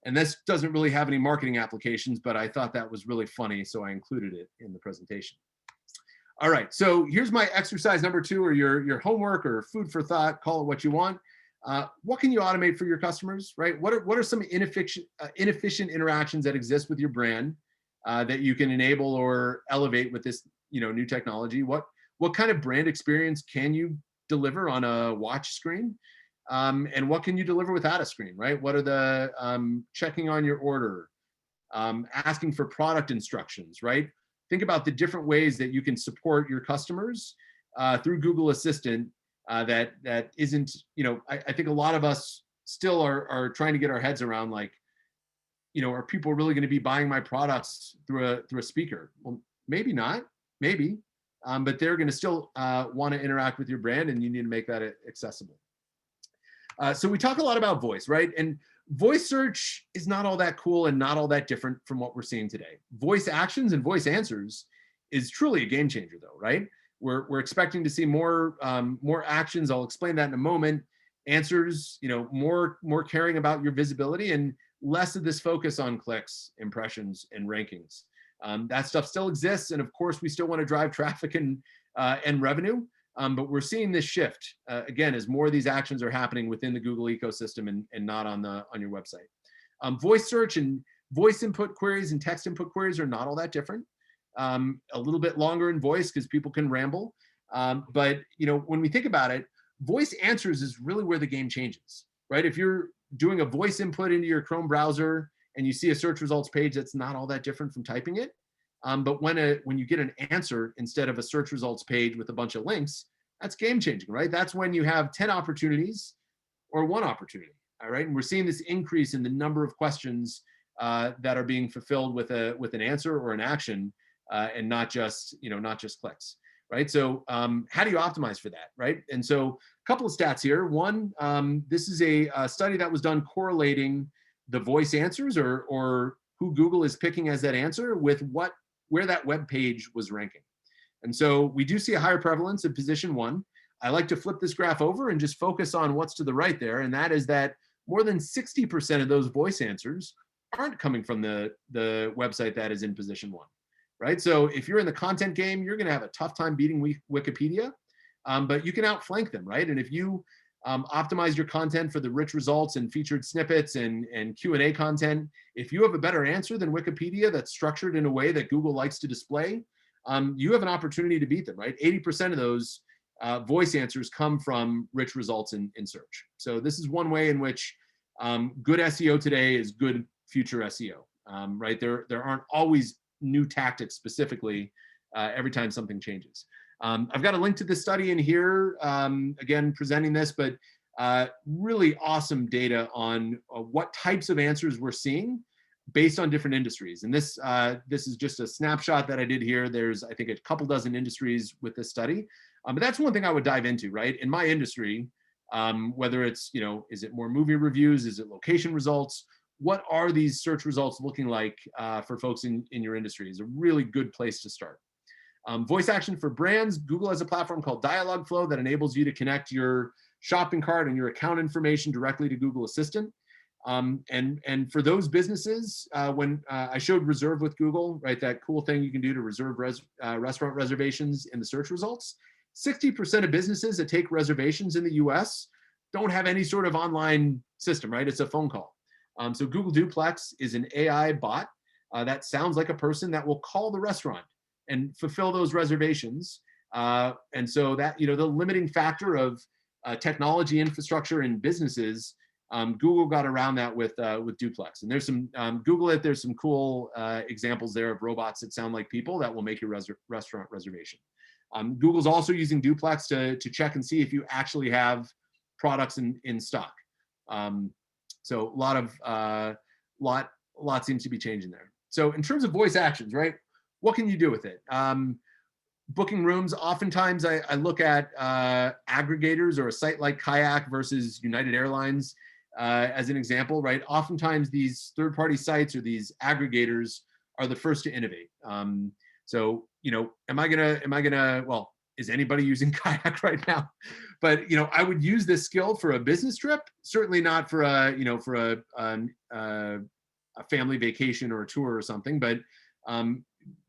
[SPEAKER 2] And this doesn't really have any marketing applications, but I thought that was really funny, so I included it in the presentation. All right, so here's my exercise number 2, or your homework or food for thought, call it what you want. What can you automate for your customers, right? What are some inefficient interactions that exist with your brand that you can enable or elevate with this new technology? What kind of brand experience can you deliver on a watch screen? And what can you deliver without a screen, right? What are the checking on your order, asking for product instructions, right? Think about the different ways that you can support your customers through Google Assistant that isn't, I think a lot of us still are trying to get our heads around, like, are people really going to be buying my products through a speaker? Well, maybe not, maybe, but they're going to still want to interact with your brand, and you need to make that accessible. So we talk a lot about voice, right? And voice search is not all that cool and not all that different from what we're seeing today. Voice actions and voice answers is truly a game changer, though, right? We're expecting to see more actions. I'll explain that in a moment. Answers, more caring about your visibility and less of this focus on clicks, impressions, and rankings. That stuff still exists, and of course, we still want to drive traffic and revenue. But we're seeing this shift again as more of these actions are happening within the Google ecosystem and not on your website. Voice search and voice input queries and text input queries are not all that different. A little bit longer in voice because people can ramble. But when we think about it, voice answers is really where the game changes, right? If you're doing a voice input into your Chrome browser and you see a search results page that's not all that different from typing it. But when you get an answer instead of a search results page with a bunch of links, that's game changing, right? That's when you have 10 opportunities or 1 opportunity, all right? And we're seeing this increase in the number of questions that are being fulfilled with an answer or an action, and not just clicks, right? So how do you optimize for that, right? And so a couple of stats here. One, this is a study that was done correlating the voice answers or who Google is picking as that answer with where that web page was ranking. And so we do see a higher prevalence of position 1. I like to flip this graph over and just focus on what's to the right there. And that is that more than 60% of those voice answers aren't coming from the website that is in position 1, right? So if you're in the content game, you're going to have a tough time beating Wikipedia, but you can outflank them, right? And if you optimize your content for the rich results and featured snippets and Q&A content, if you have a better answer than Wikipedia that's structured in a way that Google likes to display, you have an opportunity to beat them, right? 80% of those voice answers come from rich results in search. So this is one way in which good SEO today is good future SEO, right? There aren't always new tactics specifically every time something changes. I've got a link to this study in here, again, presenting this, but really awesome data on what types of answers we're seeing based on different industries. And this is just a snapshot that I did here. There's, I think, a couple dozen industries with this study. But that's one thing I would dive into, right? In my industry, whether it's, is it more movie reviews? Is it location results? What are these search results looking like for folks in your industry is a really good place to start. Voice action for brands. Google has a platform called Dialogflow that enables you to connect your shopping cart and your account information directly to Google Assistant. And for those businesses, when I showed reserve with Google, right, that cool thing you can do to reserve restaurant reservations in the search results, 60% of businesses that take reservations in the US don't have any sort of online system, right? It's a phone call. So Google Duplex is an AI bot that sounds like a person that will call the restaurant and fulfill those reservations. And so that, the limiting factor of technology infrastructure in businesses, Google got around that with Duplex. And there's some, Google it, there's some cool examples there of robots that sound like people that will make your restaurant reservation. Google's also using Duplex to check and see if you actually have products in stock. So a lot seems to be changing there. So in terms of voice actions, right? What can you do with it? Booking rooms, oftentimes I look at aggregators or a site like Kayak versus United Airlines as an example, right? Oftentimes these third-party sites or these aggregators are the first to innovate. So, am I gonna, well, is anybody using Kayak right now? But, I would use this skill for a business trip, certainly not for a family vacation or a tour or something, but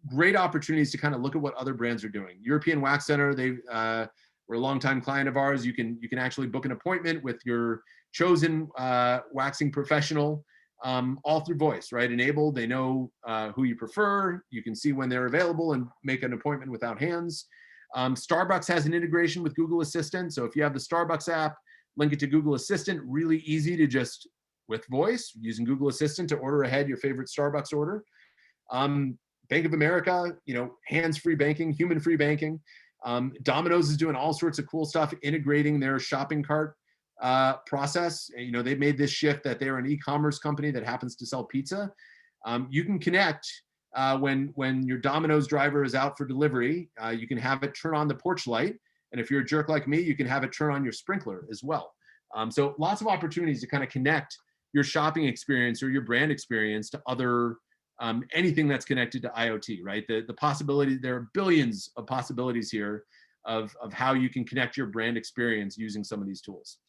[SPEAKER 2] great opportunities to kind of look at what other brands are doing. European Wax Center, they were a longtime client of ours. You can actually book an appointment with your chosen waxing professional, all through voice, right? Enabled, they know who you prefer. You can see when they're available and make an appointment without hands. Starbucks has an integration with Google Assistant. So if you have the Starbucks app, link it to Google Assistant, really easy to just, with voice, using Google Assistant to order ahead your favorite Starbucks order. Bank of America, hands-free banking, human-free banking. Domino's is doing all sorts of cool stuff, integrating their shopping cart process. They've made this shift that they're an e-commerce company that happens to sell pizza. You can connect when your Domino's driver is out for delivery. You can have it turn on the porch light. And if you're a jerk like me, you can have it turn on your sprinkler as well. So lots of opportunities to kind of connect your shopping experience or your brand experience to other anything that's connected to IoT, right? The possibility, there are billions of possibilities here of how you can connect your brand experience using some of these tools.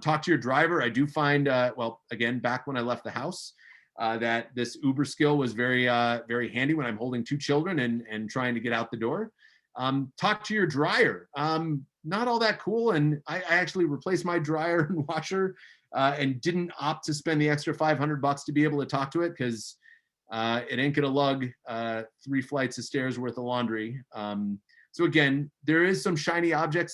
[SPEAKER 2] Talk to your driver. I do find, well, again, back when I left the house, that this Uber skill was very handy when I'm holding 2 children and trying to get out the door. Talk to your dryer. Not all that cool. And I actually replaced my dryer and washer and didn't opt to spend the extra $500 to be able to talk to it because it ain't gonna lug 3 flights of stairs worth of laundry. So again, there is some shiny object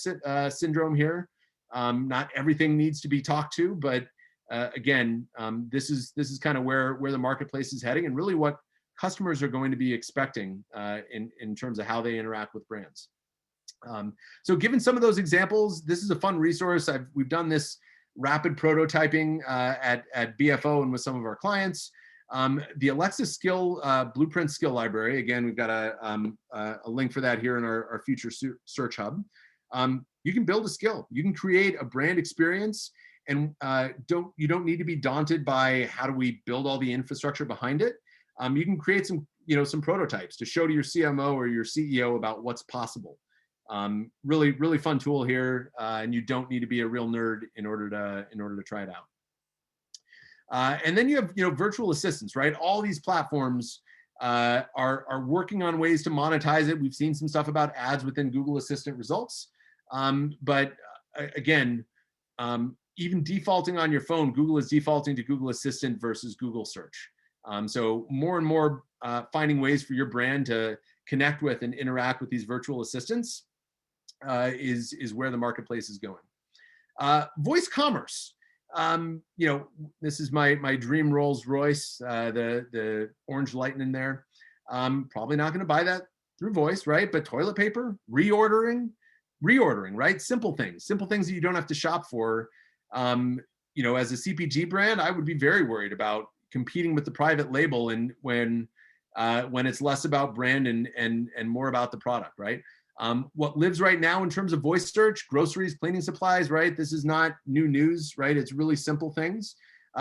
[SPEAKER 2] syndrome here. Not everything needs to be talked to, but again, this is kind of where the marketplace is heading and really what customers are going to be expecting in terms of how they interact with brands. So given some of those examples, this is a fun resource. We've done this rapid prototyping at BFO and with some of our clients. The Alexa skill blueprint skill library. Again, we've got a link for that here in our future search hub. You can build a skill. You can create a brand experience, and you don't need to be daunted by how do we build all the infrastructure behind it. You can create some prototypes to show to your CMO or your CEO about what's possible. Really fun tool here, and you don't need to be a real nerd in order to try it out. And then you have virtual assistants, right? All these platforms are working on ways to monetize it. We've seen some stuff about ads within Google Assistant results, but again, even defaulting on your phone, Google is defaulting to Google Assistant versus Google Search. So more and more finding ways for your brand to connect with and interact with these virtual assistants is where the marketplace is going. Voice commerce. This is my dream Rolls Royce, the orange lightning there. Probably not going to buy that through voice, right? But toilet paper, reordering, right? Simple things that you don't have to shop for. As a CPG brand, I would be very worried about competing with the private label and when it's less about brand and more about the product, right? What lives right now in terms of voice search, groceries, cleaning supplies, right? This is not new news, right? It's really simple things.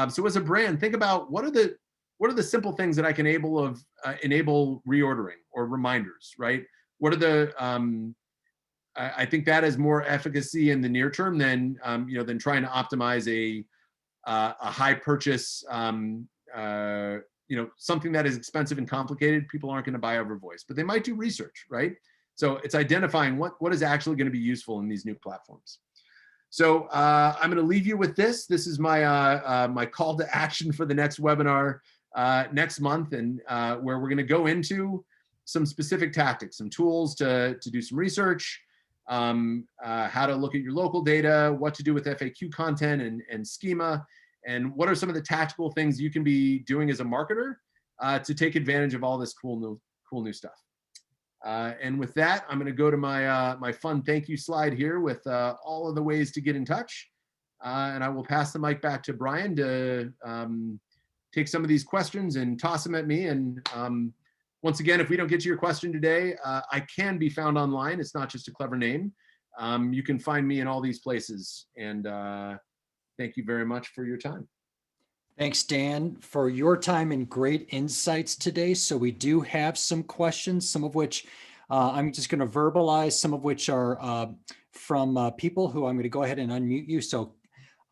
[SPEAKER 2] So as a brand, think about what are the simple things that I can enable reordering or reminders, right? What are the I think that has more efficacy in the near term than trying to optimize a high purchase, something that is expensive and complicated, people aren't going to buy over voice, but they might do research, right? So it's identifying what is actually going to be useful in these new platforms. So I'm going to leave you with this. This is my my call to action for the next webinar next month, and where we're going to go into some specific tactics, some tools to do some research, how to look at your local data, what to do with FAQ content and schema, and what are some of the tactical things you can be doing as a marketer to take advantage of all this cool new stuff. And with that, I'm going to go to my my fun thank you slide here with all of the ways to get in touch. And I will pass the mic back to Brian to take some of these questions and toss them at me. And once again, if we don't get to your question today, I can be found online. It's not just a clever name. You can find me in all these places. And thank you very much for your time.
[SPEAKER 1] Thanks, Dan, for your time and great insights today. So we do have some questions, some of which I'm just going to verbalize, some of which are from people who I'm going to go ahead and unmute you. So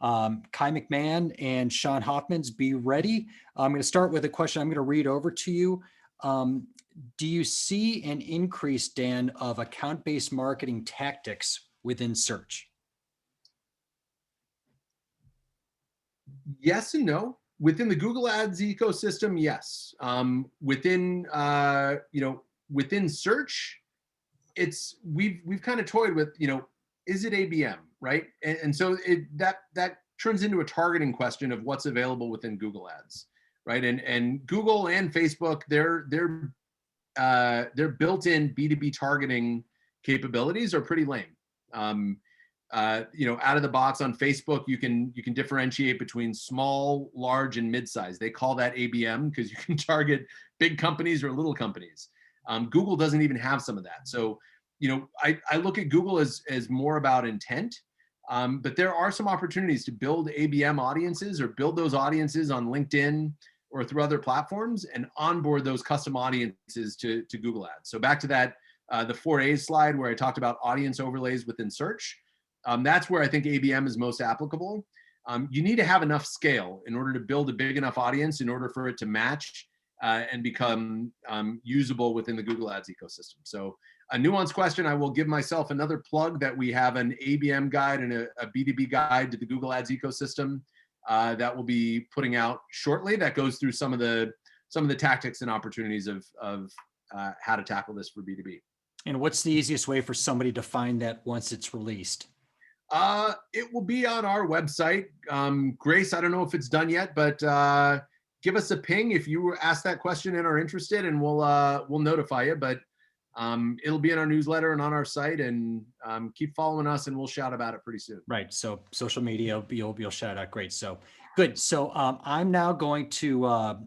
[SPEAKER 1] Kai McMahon and Sean Hoffmans, be ready. I'm going to start with a question I'm going to read over to you. Do you see an increase, Dan, of account-based marketing tactics within search?
[SPEAKER 2] Yes and no. Within the Google Ads ecosystem, yes. Within within search, we've kind of toyed with, is it ABM, right? And so that turns into a targeting question of what's available within Google Ads, right? And Google and Facebook, their built-in B2B targeting capabilities are pretty lame. Out of the box on Facebook, you can differentiate between small, large, and mid-size. They call that ABM because you can target big companies or little companies. Google doesn't even have some of that. So, I look at Google as more about intent, but there are some opportunities to build ABM audiences or build those audiences on LinkedIn or through other platforms and onboard those custom audiences to Google Ads. So back to that, the 4A's slide where I talked about audience overlays within search. That's where I think ABM is most applicable. You need to have enough scale in order to build a big enough audience in order for it to match and become usable within the Google Ads ecosystem. So a nuanced question, I will give myself another plug that we have an ABM guide and a B2B guide to the Google Ads ecosystem that we'll be putting out shortly that goes through some of the tactics and opportunities of how to tackle this for B2B.
[SPEAKER 1] And what's the easiest way for somebody to find that once it's released?
[SPEAKER 2] It will be on our website. Grace, I don't know if it's done yet, but give us a ping if you ask that question and are interested, and we'll notify you. But it'll be in our newsletter and on our site, and keep following us, and we'll shout about it pretty soon.
[SPEAKER 1] Right. So social media, you'll shout out. Great. So good. So I'm now going to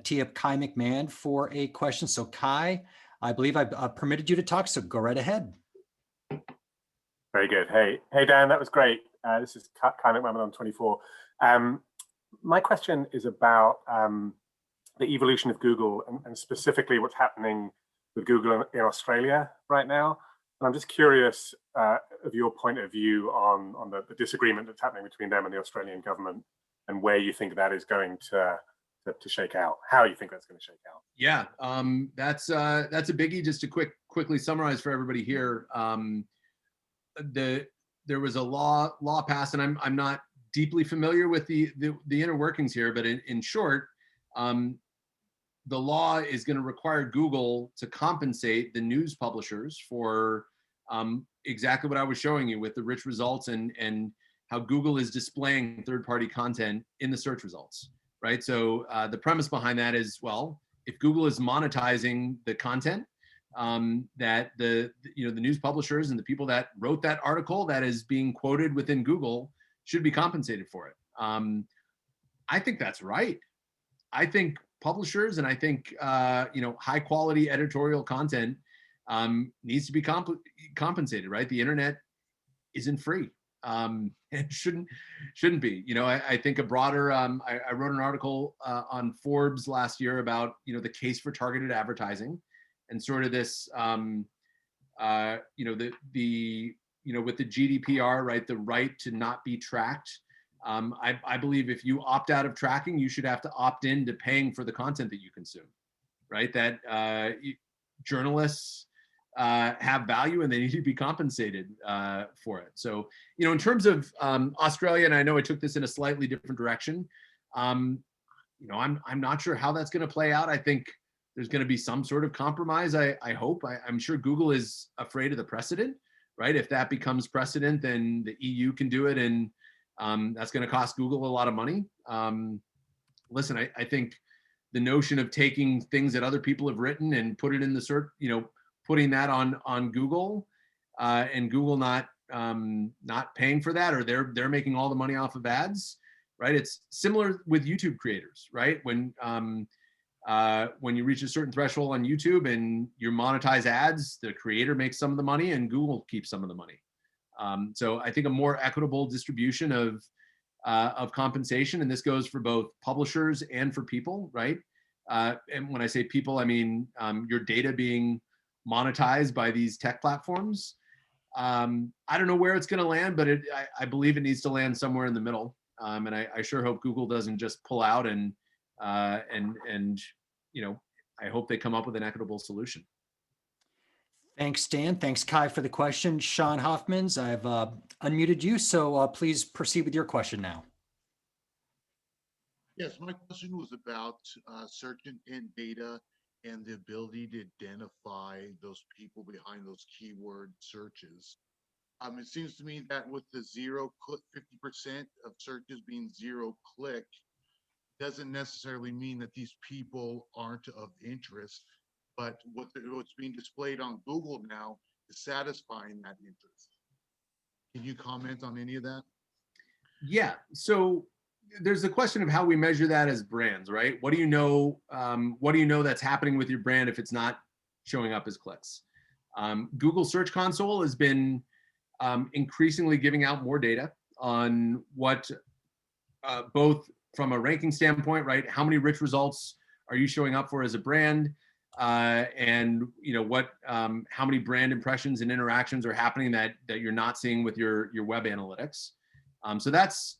[SPEAKER 1] tee up Kai McMahon for a question. So Kai, I believe I've permitted you to talk, so go right ahead.
[SPEAKER 3] Very good. Hey, Dan, that was great. This is Kai McMahon on 24. My question is about the evolution of Google and specifically what's happening with Google in Australia right now. And I'm just curious of your point of view on the disagreement that's happening between them and the Australian government and where you think that is going to shake out, how you think that's going to shake out.
[SPEAKER 2] Yeah, that's a biggie. Just to quickly summarize for everybody here. There was a law passed, and I'm not deeply familiar with the inner workings here, but in short, the law is going to require Google to compensate the news publishers for exactly what I was showing you with the rich results and how Google is displaying third-party content in the search results, right? So the premise behind that is, well, if Google is monetizing the content, that the news publishers and the people that wrote that article that is being quoted within Google should be compensated for it. I think that's right. I think publishers and I think high quality editorial content needs to be compensated, right? The internet isn't free. It shouldn't be. I think a broader. I wrote an article on Forbes last year about the case for targeted advertising. And sort of this, with the GDPR, right, the right to not be tracked I believe if you opt out of tracking, you should have to opt in to paying for the content that you consume, right? That journalists have value and they need to be compensated for it. So, in terms of Australia, and I know I took this in a slightly different direction, I'm not sure how that's going to play out. I think there's going to be some sort of compromise. I hope. I'm sure Google is afraid of the precedent, right? If that becomes precedent, then the EU can do it, and that's going to cost Google a lot of money. Listen, I think the notion of taking things that other people have written and put it in the search, putting that on Google, and Google not paying for that, or they're making all the money off of ads, right? It's similar with YouTube creators, right? When you reach a certain threshold on YouTube and you monetize ads, the creator makes some of the money and Google keeps some of the money. So I think a more equitable distribution of compensation, and this goes for both publishers and for people, right? And when I say people, I mean your data being monetized by these tech platforms. I don't know where it's going to land, but I believe it needs to land somewhere in the middle. And I sure hope Google doesn't just pull out and I hope they come up with an equitable solution.
[SPEAKER 1] Thanks, Dan. Thanks, Kai, for the question. Sean Hoffmans, I've unmuted you, so please proceed with your question now.
[SPEAKER 4] Yes, my question was about search intent data and the ability to identify those people behind those keyword searches. It seems to me that with the 50% of searches being 0 click, doesn't necessarily mean that these people aren't of interest, but what's being displayed on Google now is satisfying that interest. Can you comment on any of that?
[SPEAKER 2] Yeah, so there's the question of how we measure that as brands, right? What do you know? What do you know that's happening with your brand if it's not showing up as clicks? Google Search Console has been increasingly giving out more data on what both from a ranking standpoint, right? How many rich results are you showing up for as a brand? And what how many brand impressions and interactions are happening that you're not seeing with your web analytics. So that's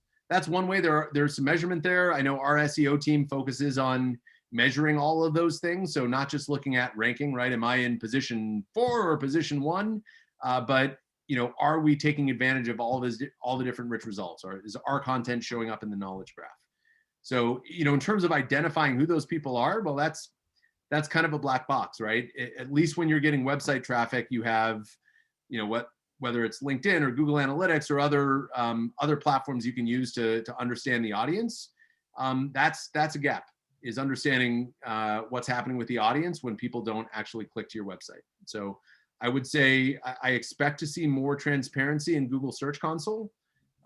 [SPEAKER 2] one way. There's some measurement there. I know our SEO team focuses on measuring all of those things. So not just looking at ranking, right? Am I in position 4 or position 1? But are we taking advantage of all the different rich results? Or is our content showing up in the knowledge graph? So in terms of identifying who those people are, well, that's kind of a black box, right? At least when you're getting website traffic, you have, whether it's LinkedIn or Google Analytics or other platforms you can use to understand the audience. That's a gap, is understanding what's happening with the audience when people don't actually click to your website. So I would say I expect to see more transparency in Google Search Console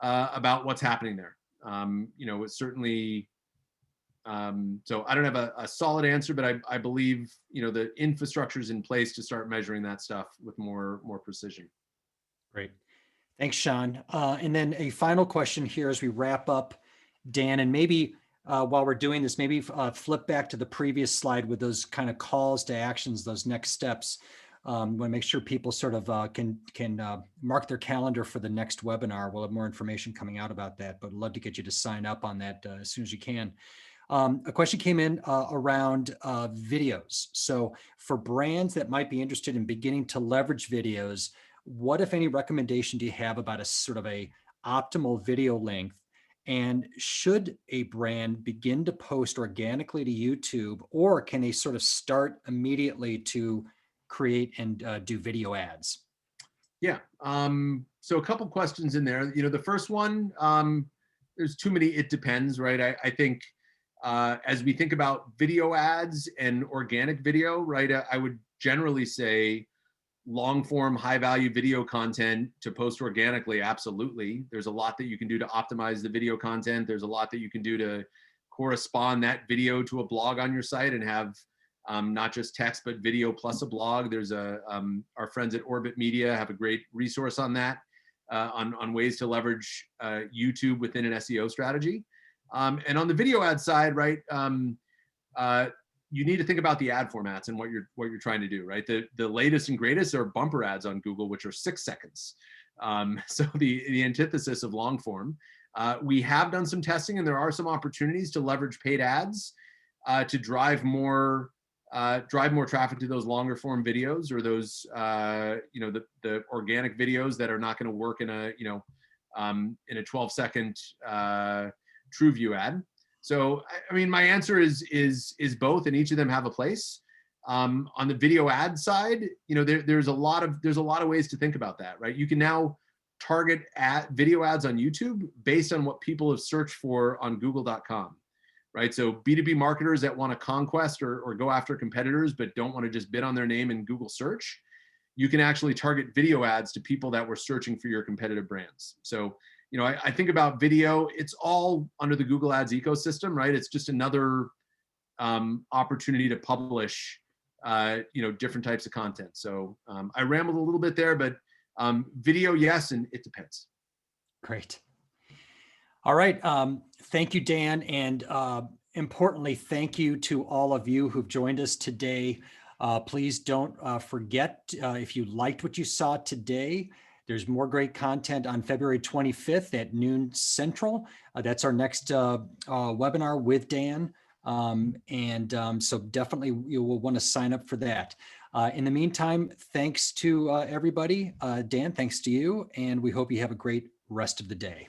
[SPEAKER 2] about what's happening there. It's certainly. So I don't have a solid answer, but I believe the infrastructure is in place to start measuring that stuff with more precision.
[SPEAKER 1] Great. Thanks, Sean. And then a final question here as we wrap up, Dan, and maybe while we're doing this, maybe flip back to the previous slide with those kind of calls to actions, those next steps. Want to make sure people sort of can mark their calendar for the next webinar. We'll have more information coming out about that, but I'd love to get you to sign up on that as soon as you can. A question came in around videos. So for brands that might be interested in beginning to leverage videos, what, if any, recommendation do you have about a sort of a optimal video length? And should a brand begin to post organically to YouTube, or can they sort of start immediately to create and do video ads?
[SPEAKER 2] Yeah. So a couple questions in there. The first one, there's too many it depends, right? I think as we think about video ads and organic video, right, I would generally say long form, high value video content to post organically. Absolutely. There's a lot that you can do to optimize the video content. There's a lot that you can do to correspond that video to a blog on your site and have not just text, but video plus a blog. There's our friends at Orbit Media have a great resource on that, on ways to leverage YouTube within an SEO strategy. And on the video ad side, right, you need to think about the ad formats and what you're trying to do, right? The latest and greatest are bumper ads on Google, which are 6 seconds. So the antithesis of long form. We have done some testing, and there are some opportunities to leverage paid ads to drive more traffic to those longer form videos, or those the organic videos that are not going to work in a 12-second true view ad. So I mean, my answer is both, and each of them have a place. On the video ad side, there's a lot of ways to think about that, right? You can now target video ads on YouTube based on what people have searched for on google.com, right? So B2B marketers that want to conquest or go after competitors but don't want to just bid on their name in Google search, you can actually target video ads to people that were searching for your competitive brands. So, I think about video, it's all under the Google Ads ecosystem, right? It's just another opportunity to publish, different types of content. So I rambled a little bit there, but video, yes, and it depends.
[SPEAKER 1] Great. All right. Thank you, Dan. And importantly, thank you to all of you who've joined us today. Please don't forget, if you liked what you saw today, there's more great content on February 25th at noon Central. That's our next webinar with Dan. So definitely you will want to sign up for that. In the meantime, thanks to everybody. Dan, thanks to you. And we hope you have a great rest of the day.